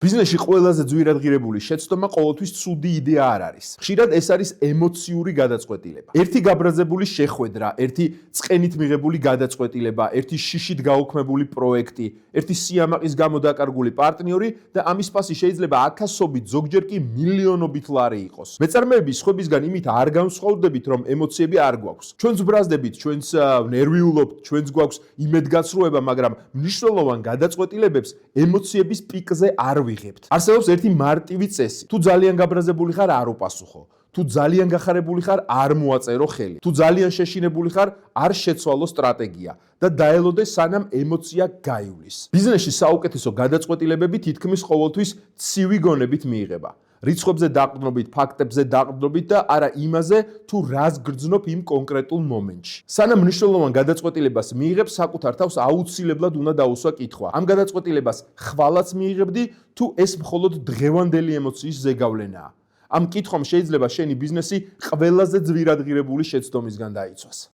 ბიზნესში ყველაზე ძვირადღირებული შეცდომა ყოველთვის ცუდი იდეა არ არის. ხშირად ეს არის ემოციური გადაწყვეტილება. ერთი გაბრაზებული შეხვედრა, ერთი წყენით მიღებული გადაწყვეტილება, ერთი შიშით გაუქმებული პროექტი, ერთი სიამაყის გამო დაკარგული პარტნიორი და ამის პასი შეიძლება ათასობით, ზოგჯერ კი მილიონობით ლარი იყოს. მეწარმეები სხვებისგან იმით არ განსხვავდებით, რომ ემოციები არ გვაქვს. ჩვენც ბრაზდებით, ჩვენც ნერვიულობთ, ჩვენც გვაქვს იმედგაცრუება, მაგრამ მნიშვნელოვან გადაწყვეტილებებს ემოციების პიკზე არ ვიღებთ. არსებობს ერთი მარტივი წესი. თუ ძალიან გაბრაზებული ხარ, არ უპასუხო. თუ ძალიან გახარებული ხარ, არ მოაწერო ხელი. თუ ძალიან შეშინებული ხარ, არ შეცვალო სტრატეგია და დაელოდე სანამ ემოცია გაივლის. ბიზნესში საუკეთესო გადაწყვეტილებები თითქმის ყოველთვის ცივი გონებით მიიღება. რიცხვებზე დაყრდნობით, ფაქტებზე დაყრდნობით და არა იმაზე, თუ რას გრძნობ იმ კონკრეტულ მომენტში. სანამ მნიშვნელოვან გადაწყვეტილებას მიიღებ, საკუთარ თავს აუცილებლად უნდა დაუსვა კითხვა. ამ გადაწყვეტილებას ხვალაც მიიღებდი, თუ ეს მხოლოდ დღევანდელი ემოციის ზეგავლენაა. ამ კითხვამ შეიძლება შენი ბიზნესი ყველაზე ძვირადღირებული შეცდომისგან დაიცვას.